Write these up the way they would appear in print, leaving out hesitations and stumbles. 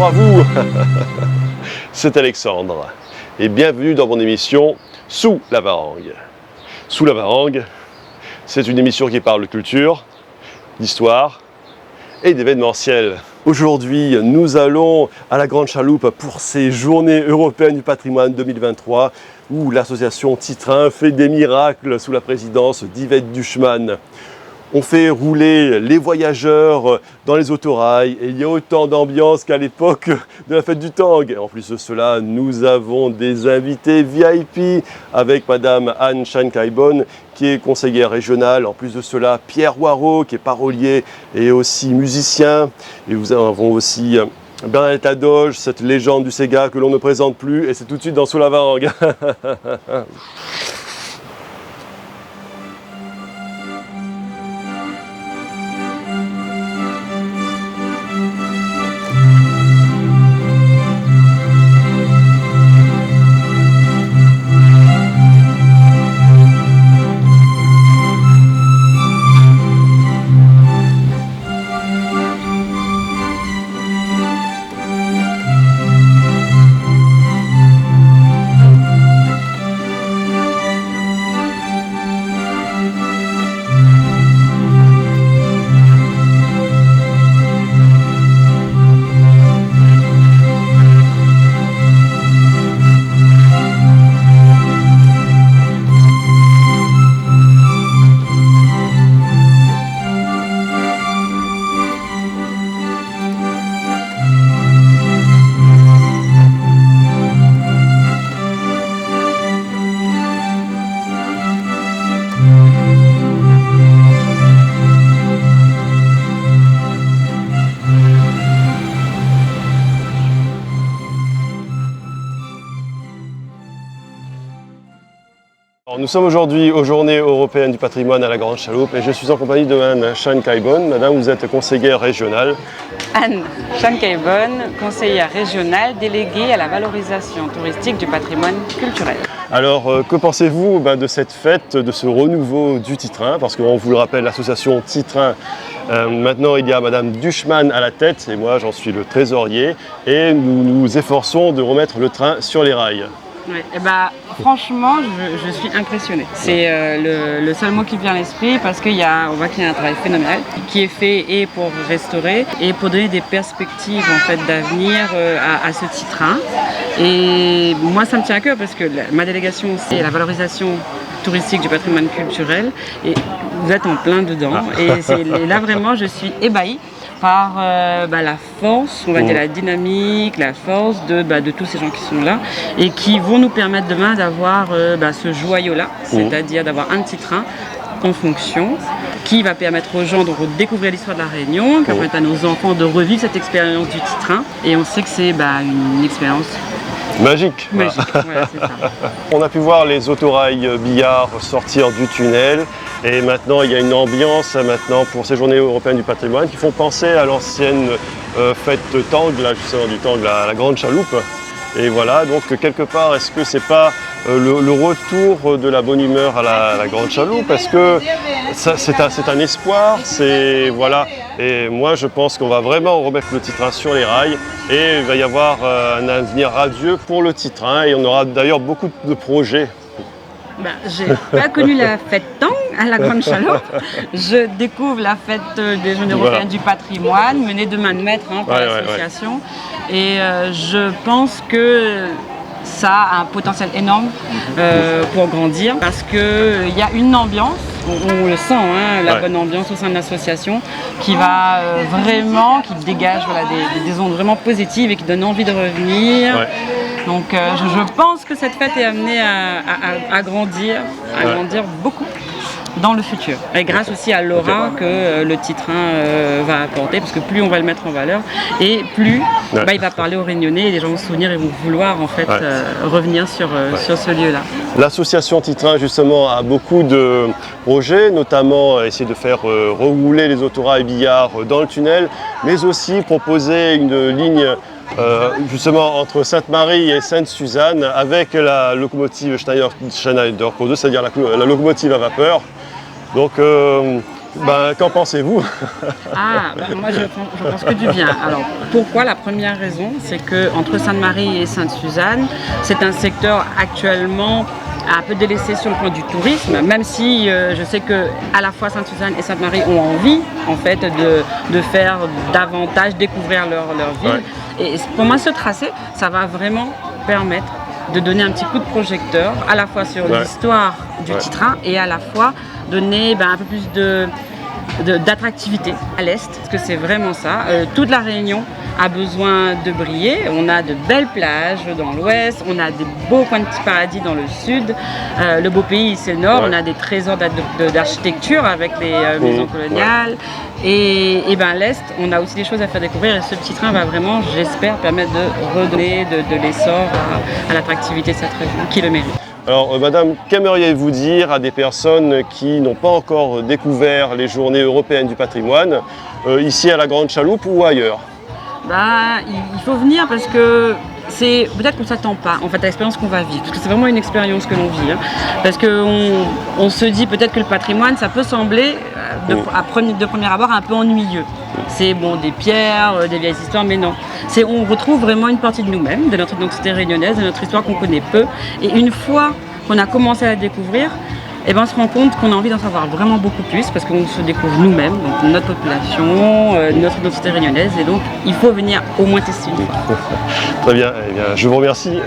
bonjour à vous. C'est Alexandre et bienvenue dans mon émission Sous la Varangue. Sous la Varangue, c'est une émission qui parle de culture, d'histoire et d'événementiel. Aujourd'hui, nous allons à la Grande Chaloupe pour ces Journées européennes du patrimoine 2023 où l'association Titrin fait des miracles sous la présidence d'Yvette Duchman. On fait rouler les voyageurs dans les autorails et il y a autant d'ambiance qu'à l'époque de la fête du Tang. En plus de cela, nous avons des invités VIP avec Madame Anne Chan-Kaibon qui est conseillère régionale. En plus de cela, Pierre Waro qui est parolier et aussi musicien. Et nous avons aussi Bernadette Adoge, cette légende du Sega que l'on ne présente plus. Et c'est tout de suite dans Sous la Varangue. Nous sommes aujourd'hui aux Journées européennes du patrimoine à la Grande Chaloupe et je suis en compagnie de Anne Chan-Kaibon. Madame, vous êtes conseillère régionale. Anne Chan-Kaibon, conseillère régionale déléguée à la valorisation touristique du patrimoine culturel. Alors, que pensez-vous de cette fête, de ce renouveau du Titrin? Parce qu'on vous le rappelle, l'association Titrin, maintenant il y a Madame Duchman à la tête et moi j'en suis le trésorier et nous nous efforçons de remettre le train sur les rails. Ouais, franchement, je suis impressionnée. C'est le seul mot qui vient à l'esprit parce qu'on voit qu'il y a un travail phénoménal qui est fait et pour restaurer et pour donner des perspectives en fait, d'avenir à ce Titrin. Et moi, ça me tient à cœur parce que ma délégation, c'est la valorisation touristique du patrimoine culturel et vous êtes en plein dedans. Et là, vraiment, je suis ébahie par la force, on va dire la dynamique, la force de tous ces gens qui sont là et qui vont nous permettre demain d'avoir ce joyau-là, c'est-à-dire d'avoir un Titrin en fonction qui va permettre aux gens de redécouvrir l'histoire de la Réunion, qui va permettre à nos enfants de revivre cette expérience du Titrin et on sait que c'est une expérience magique. Magique, voilà, c'est ça. On a pu voir les autorails billards sortir du tunnel et maintenant il y a une ambiance pour ces Journées européennes du patrimoine qui font penser à l'ancienne fête Tang, justement du Tang, la Grande Chaloupe. Et voilà, donc quelque part, est-ce que c'est pas le retour de la bonne humeur à la Grande Chaloupe? Parce que c'est un espoir, voilà. Et moi, je pense qu'on va vraiment remettre le Titrin sur les rails et il va y avoir un avenir radieux pour le Titrin et on aura d'ailleurs beaucoup de projets. J'ai pas connu la fête Tang à la Grande Chaloupe. Je découvre la fête des Journées européennes du patrimoine, menée de main de maître par l'association. Et je pense que ça a un potentiel énorme pour grandir parce qu'il y a une ambiance, on le sent, la bonne ambiance au sein de l'association qui va qui dégage des ondes vraiment positives et qui donne envie de revenir. Ouais. Donc je pense que cette fête est amenée à grandir beaucoup dans le futur. Et grâce aussi à l'aura que le Titrin va apporter, parce que plus on va le mettre en valeur, et plus il va parler aux Réunionnais, et les gens vont se souvenir et vont vouloir en fait revenir sur ce lieu-là. L'association Titrin justement a beaucoup de projets, notamment essayer de faire rerouler les autorails billards dans le tunnel, mais aussi proposer une ligne justement entre Sainte-Marie et Sainte-Suzanne avec la locomotive Schneider Code, c'est-à-dire la locomotive à vapeur. Donc Ben, qu'en pensez-vous? Moi je pense que du bien. Alors pourquoi? La première raison, c'est que entre Sainte-Marie et Sainte-Suzanne, c'est un secteur actuellement un peu délaissé sur le plan du tourisme, même si je sais que à la fois Sainte-Suzanne et Sainte-Marie ont envie en fait de faire davantage découvrir leur ville. Ouais. Et pour moi ce tracé, ça va vraiment permettre de donner un petit coup de projecteur à la fois sur l'histoire du Titrin et à la fois donner un peu plus d'attractivité à l'est, parce que c'est vraiment ça. Toute la Réunion a besoin de briller. On a de belles plages dans l'ouest, on a des beaux coins de petits paradis dans le sud. Le beau pays, c'est le nord. On a des trésors d'architecture avec les maisons coloniales. Et l'est, on a aussi des choses à faire découvrir. Et ce petit train va vraiment, j'espère, permettre de redonner de l'essor à l'attractivité de cette région qui le mérite. Alors, madame, qu'aimeriez-vous dire à des personnes qui n'ont pas encore découvert les journées européennes du patrimoine, ici à la Grande Chaloupe ou ailleurs? Il faut venir parce que c'est peut-être qu'on ne s'attend pas en fait à l'expérience qu'on va vivre, parce que c'est vraiment une expérience que l'on vit, parce qu'on se dit peut-être que le patrimoine, ça peut sembler de premier abord un peu ennuyeux. C'est bon, des pierres, des vieilles histoires, mais non. On retrouve vraiment une partie de nous-mêmes, de notre identité réunionnaise, de notre histoire qu'on connaît peu, et une fois qu'on a commencé à la découvrir, on se rend compte qu'on a envie d'en savoir vraiment beaucoup plus parce qu'on se découvre nous-mêmes, donc notre population, notre identité réunionnaise, et donc il faut venir au moins tester une fois. Très bien, je vous remercie.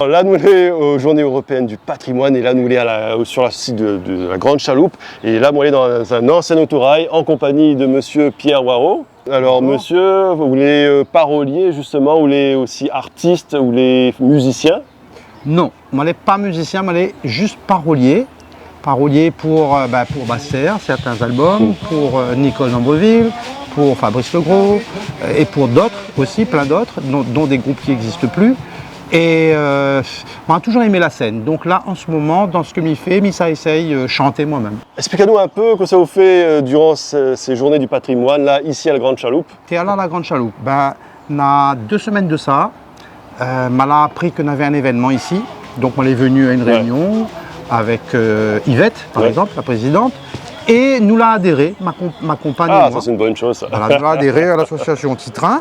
Là, nous sommes aux Journées européennes du patrimoine, et là, nous sommes sur le site de la Grande Chaloupe, et là, nous sommes dans un ancien autorail en compagnie de monsieur Pierre Waro. Alors, monsieur, vous voulez parolier justement, vous voulez aussi artiste, vous voulez musicien? Non, je ne suis pas musicien, je suis juste parolier. Parolier pour Basser, certains albums, pour Nicole Zambreville, pour Fabrice Legros et pour d'autres aussi, plein d'autres, dont des groupes qui n'existent plus. Et on a toujours aimé la scène. Donc là, en ce moment, dans ce que m'y fait, ça essaye chanter moi-même. Expliquez-nous un peu ce que ça vous fait durant ces journées du patrimoine, là, ici à la Grande Chaloupe. Et alors, la Grande Chaloupe, on a 2 semaines de ça. On a appris qu'on avait un événement ici. Donc on est venu à une réunion avec Yvette, par exemple, la présidente, et nous l'a adhéré, ma compagne et moi. Ça c'est une bonne chose. Voilà, nous l'a adhéré à l'association Titrin,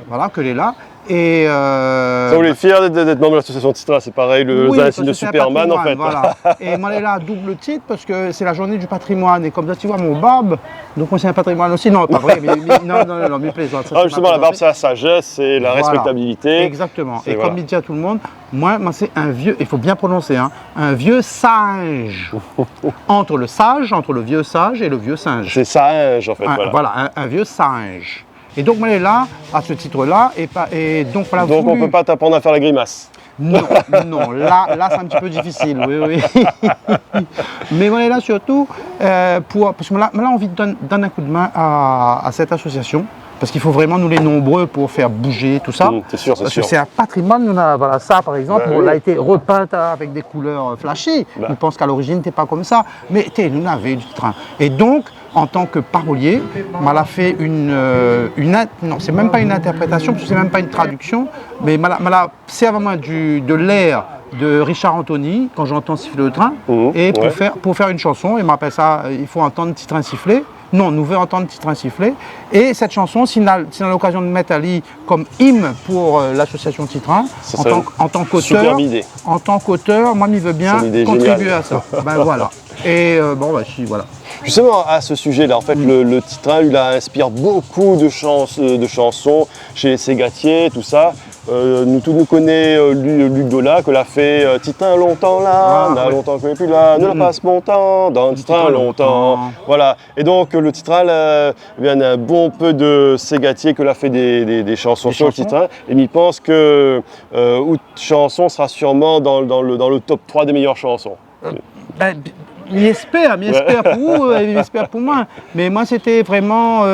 voilà, qu'elle est là. Et ça vous est fier d'être membre de l'association Titrin, c'est pareil, le signe de Superman en fait. Voilà. Et moi, elle est là à double titre parce que c'est la journée du patrimoine. Et comme ça, tu vois, mon barbe, donc moi c'est un patrimoine aussi. Non, pas vrai, mais plaisante. Justement, la barbe, c'est la sagesse, c'est la respectabilité. Exactement. Et comme il dit à tout le monde, moi c'est un vieux, il faut bien prononcer, un vieux sage. Entre le vieux sage et le vieux singe. C'est sage en fait. Voilà, un vieux singe. Et donc, moi, elle est là, à ce titre-là, et donc, voilà. Donc, on ne peut pas t'apprendre à faire la grimace. Non, là c'est un petit peu difficile, oui. Mais moi, elle est là surtout, parce que là, on a envie de donner un coup de main à cette association, parce qu'il faut vraiment nous les nombreux pour faire bouger tout ça. C'est sûr, parce que c'est un patrimoine, on a, voilà, ça par exemple, elle a été repeinte avec des couleurs flashées. On pense qu'à l'origine, n'était pas comme ça, mais nous avait du train. Et donc, en tant que parolier, elle a fait non, c'est même pas une interprétation, parce que c'est même pas une traduction, mais c'est vraiment de l'air de Richard Anthony, quand j'entends siffler le train, et pour faire une chanson, il m'appelle ça, il faut entendre Titrin siffler. Non, nous veut entendre Titrin siffler. Et cette chanson, si on a l'occasion de mettre Ali comme hymne pour l'association Titrin, en tant qu'auteur, moi, je veux bien contribuer à ça. Voilà. Et voilà. Justement, à ce sujet-là, en fait, le Titrin, il inspire beaucoup de chansons chez les Ségatiers, tout ça. Nous connaît Luc Dola, que l'a fait Titrin longtemps là, longtemps que n'est plus là, ne la passe mon temps, dans Titrin longtemps. Voilà. Et donc le Titrin, il y a un bon peu de Ségatiers que l'a fait des chansons sur le Titrin. Et il pense que Outre Chanson sera sûrement dans le top 3 des meilleures chansons. Il espère pour vous, il espère pour moi. Mais moi, c'était vraiment...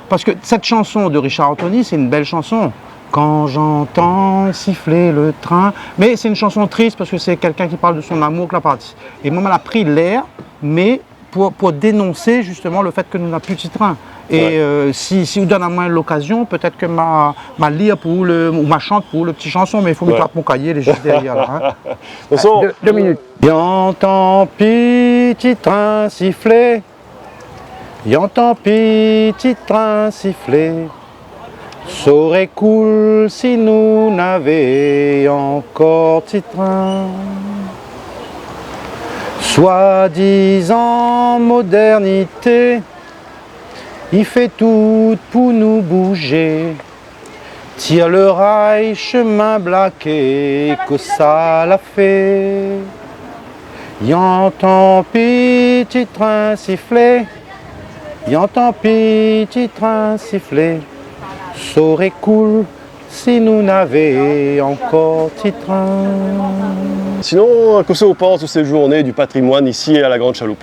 parce que cette chanson de Richard Anthony, c'est une belle chanson. Quand j'entends siffler le train... Mais c'est une chanson triste parce que c'est quelqu'un qui parle de son amour que la partie. Et moi, elle a pris l'air, mais pour dénoncer justement le fait que nous n'avons plus de Titrin. Et si vous donnez à moi l'occasion, peut-être que ma lire pour ou ma chante pour le petit chanson, mais il faut me taper mon cahier, les juste derrière. Là, 2 minutes. J'entends petit train siffler, J'entends petit train siffler, serait cool si nous n'avions encore petit train. Soi-disant modernité, il fait tout pour nous bouger. Tire le rail, chemin blaqué, que ça l'a fait. Y'entend petit train siffler, y'entend petit train siffler. Serait cool si nous n'avions encore petit train. Sinon, qu'est-ce qu'on pense de ces journées du patrimoine ici à la Grande Chaloupe?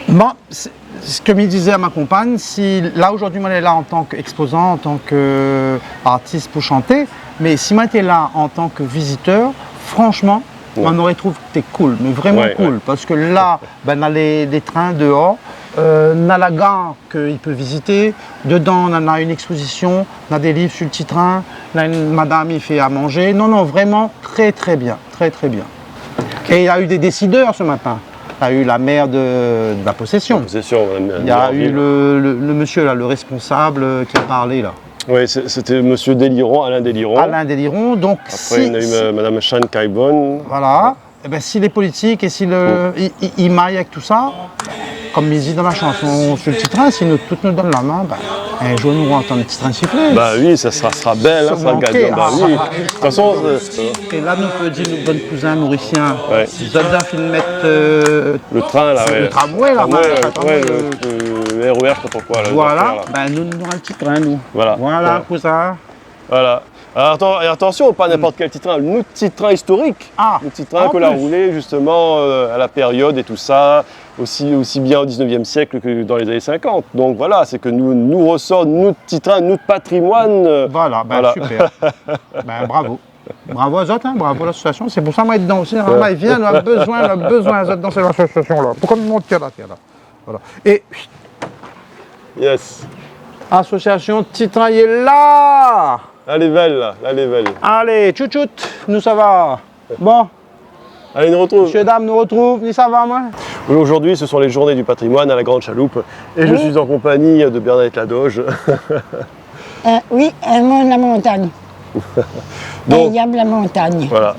Bon, ce que me disait à ma compagne, si là aujourd'hui moi elle est là en tant qu'exposant, en tant qu'artiste pour chanter, mais si moi j'étais là en tant que visiteur, franchement, on aurait trouvé que c'était cool, mais vraiment cool, parce que là, ben, on a les trains dehors, on a la gare qu'il peut visiter, dedans on a une exposition, on a des livres sur le petit train, là une madame il fait à manger, non, vraiment très bien, très bien. Et il y a eu des décideurs ce matin. Il y a eu la maire de la possession. Il y a eu le monsieur là, le responsable qui a parlé là. Oui, c'était monsieur Déliron, Alain Déliron. Alain Déliron, donc après il y a eu madame Chan Kaibon. Voilà. Et ben, si les politiques et si ils maillent avec tout ça, comme il dit dans la chanson sur le petit train, si nous toutes nous donnent la main, ben, un jour nous entendre le petit train siffler. Bah oui, ça sera belle, hein, ça gagne. Bah oui. De toute façon. Et là, nous peut dire nos bons cousins mauriciens, ils ont fait mettre le train là, le tramway là. Le RER, je sais pas pourquoi. Là, voilà, ben, nous avons un petit train, nous. Voilà, cousin. Voilà. Alors, attention, pas n'importe quel petit train, notre petit train historique. Le petit train qu'on a roulé justement à la période et tout ça, aussi bien au 19e siècle que dans les années 50. Donc voilà, c'est que nous ressort notre petit train, notre patrimoine. Voilà, super. Ben, bravo. Bravo aux autres, hein, bravo à l'association. C'est pour ça que moi être dans aussi. Il vient, on a besoin aux autres dans cette association-là. Pourquoi nous monter là, voilà. Et. Yes. Association Petit Train, il est là. Elle est belle, là, elle est belle. Allez, tchou-tchou, nous ça va. Bon. Allez, nous retrouve. Monsieur, dame, nous retrouve, ni ça va, moi. Aujourd'hui, ce sont les journées du patrimoine à la Grande Chaloupe. Et je suis en compagnie de Bernadette Ladoge. Oui, elle monte la montagne. Donc, il y a la montagne. Voilà.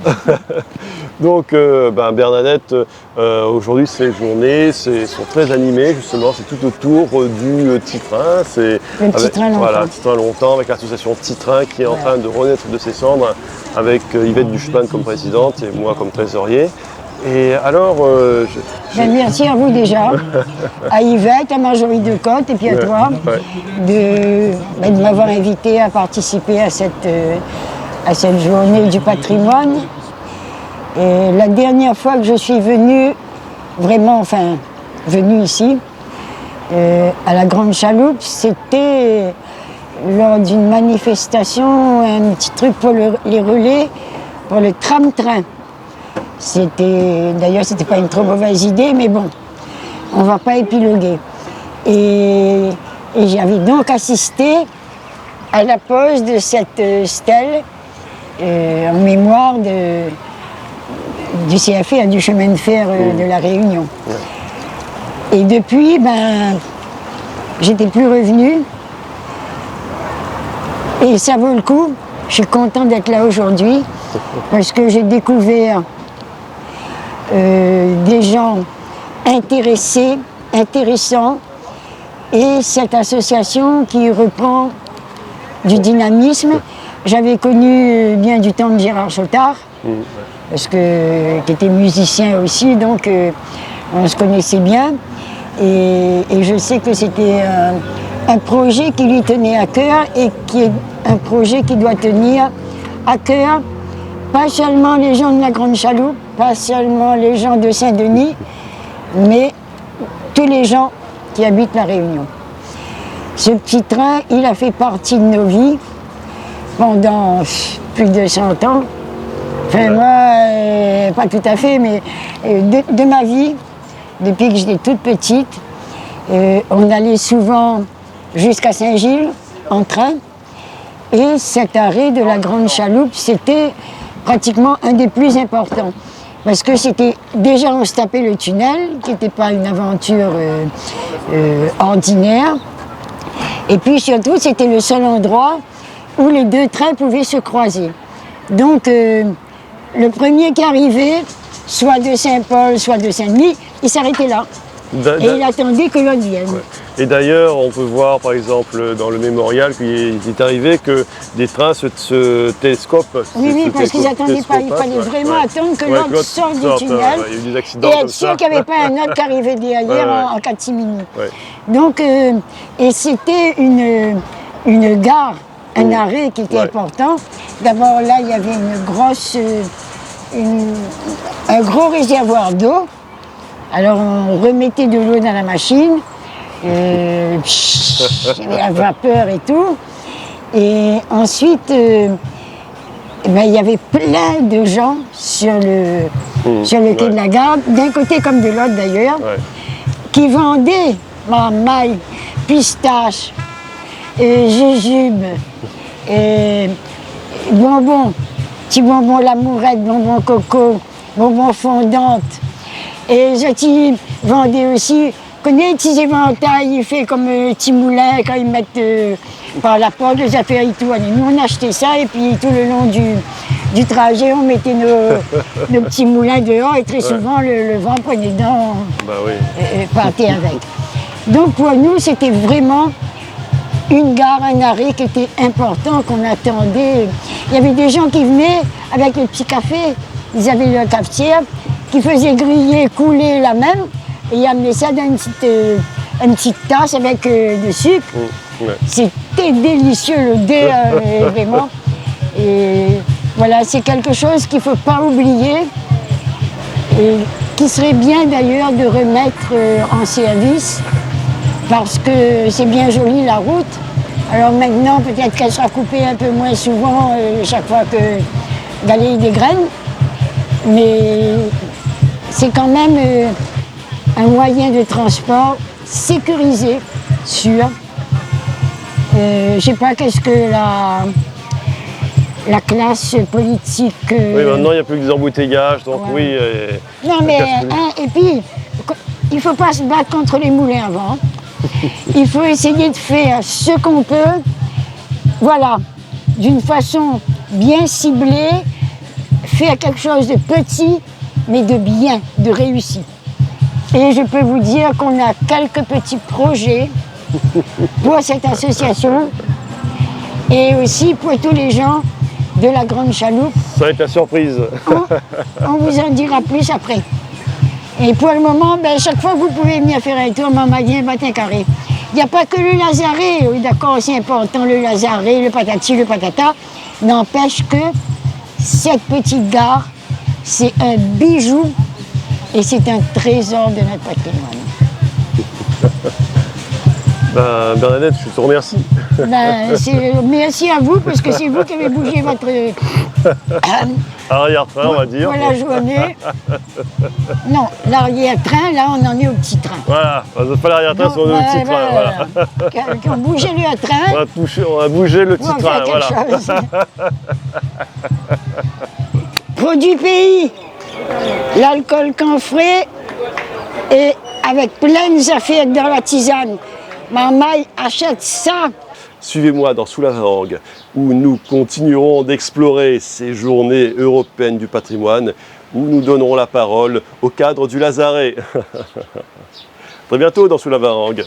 Donc, Bernadette, aujourd'hui, ces journées sont très animées, justement. C'est tout autour du petit train. Le petit train longtemps. Voilà, petit train longtemps, avec l'association Petit Train qui est en train de renaître de ses cendres, avec Yvette Duchemin comme présidente et moi comme trésorier. Et alors, merci à vous déjà, à Yvette, à Marjorie Decotte et puis à toi de m'avoir invité à participer à cette journée du patrimoine. Et la dernière fois que je suis venue, venue ici, à la Grande Chaloupe, c'était lors d'une manifestation, un petit truc pour les relais, pour le tram-train. D'ailleurs, c'était pas une trop mauvaise idée, mais bon, on va pas épiloguer. Et j'avais donc assisté à la pose de cette stèle en mémoire du CFE, du chemin de fer de la Réunion. Et depuis, j'étais plus revenue. Et ça vaut le coup. Je suis contente d'être là aujourd'hui parce que j'ai découvert des gens intéressants, et cette association qui reprend du dynamisme. J'avais connu bien du temps de Gérard Chotard, qui était musicien aussi, donc on se connaissait bien. Et je sais que c'était un projet qui lui tenait à cœur et qui est un projet qui doit tenir à cœur pas seulement les gens de la Grande Chaloupe, pas seulement les gens de Saint-Denis, mais tous les gens qui habitent la Réunion. Ce petit train, il a fait partie de nos vies pendant plus de 100 ans. Enfin, moi, pas tout à fait, mais de ma vie, depuis que j'étais toute petite, on allait souvent jusqu'à Saint-Gilles en train. Et cet arrêt de la Grande Chaloupe, c'était pratiquement un des plus importants. Parce que c'était déjà on se tapait le tunnel, qui n'était pas une aventure ordinaire. Et puis surtout, c'était le seul endroit où les deux trains pouvaient se croiser. Donc, le premier qui arrivait, soit de Saint-Paul, soit de Saint-Denis, il s'arrêtait là. Et il attendait que l'autre vienne. Ouais. Et d'ailleurs, on peut voir par exemple dans le mémorial qu'il est arrivé que des trains se télescopent. Oui, parce qu'ils n'attendaient pas, il fallait vraiment attendre que l'autre sorte du tunnel il y a eu des accidents et être sûr qu'il n'y avait pas un autre qui arrivait derrière en catimini. Ouais. Donc, et c'était une gare, un arrêt qui était important. D'abord là, il y avait un gros réservoir d'eau. Alors on remettait de l'eau dans la machine, il y avait la vapeur et tout. Et ensuite, il y avait plein de gens sur le quai de la gare, d'un côté comme de l'autre d'ailleurs, qui vendaient maille, pistache, jujube, bonbons, petits bonbons l'amourette, bonbons coco, bonbons fondantes. Et ils vendaient aussi, connais les petits éventails, ils font comme un petit moulin quand ils mettent par la porte les affaires et tout. Nous on achetait ça et puis tout le long du trajet on mettait nos petits moulins dehors et très souvent le vent prenait dedans et partait avec. Donc pour nous c'était vraiment une gare, un arrêt qui était important, qu'on attendait. Il y avait des gens qui venaient avec le petit café, ils avaient leur cafetière, qui faisait griller, couler la même, et ils amenaient ça dans une petite tasse avec du sucre. C'était délicieux, le dé, vraiment. Et voilà, c'est quelque chose qu'il ne faut pas oublier, et qui serait bien d'ailleurs de remettre en service, parce que c'est bien joli la route. Alors maintenant, peut-être qu'elle sera coupée un peu moins souvent chaque fois que d'aller des graines, mais c'est quand même un moyen de transport sécurisé, sûr. Je ne sais pas qu'est-ce que la classe politique... Oui, maintenant il n'y a plus que des embouteillages, donc oui... Non mais, et puis, il ne faut pas se battre contre les moulins avant. Il faut essayer de faire ce qu'on peut, voilà, d'une façon bien ciblée, faire quelque chose de petit, mais de bien, de réussi. Et je peux vous dire qu'on a quelques petits projets pour cette association et aussi pour tous les gens de la Grande Chaloupe. Ça va être la surprise. On vous en dira plus après. Et pour le moment, chaque fois que vous pouvez venir faire un tour, Mamadi, Batin Carré. Il n'y a pas que le Lazaret, oui d'accord, c'est important, le Lazaret, le patati, le patata. N'empêche que cette petite gare, c'est un bijou et c'est un trésor de notre patrimoine. Bernadette, je te remercie. Merci à vous parce que c'est vous qui avez bougé votre arrière-train, on va dire. Voilà, journée. Non, l'arrière-train, là, on en est au petit train. Voilà, pas l'arrière-train, c'est au petit train. Voilà. Qui ont bougé le train. On a bougé le petit train, voilà. Produit pays, l'alcool camphré et avec plein d'affaires dans la tisane. Maman achète ça. Suivez-moi dans Sous la Varangue, où nous continuerons d'explorer ces journées européennes du patrimoine, où nous donnerons la parole au cadre du Lazaret. Très bientôt dans Sous la Varangue.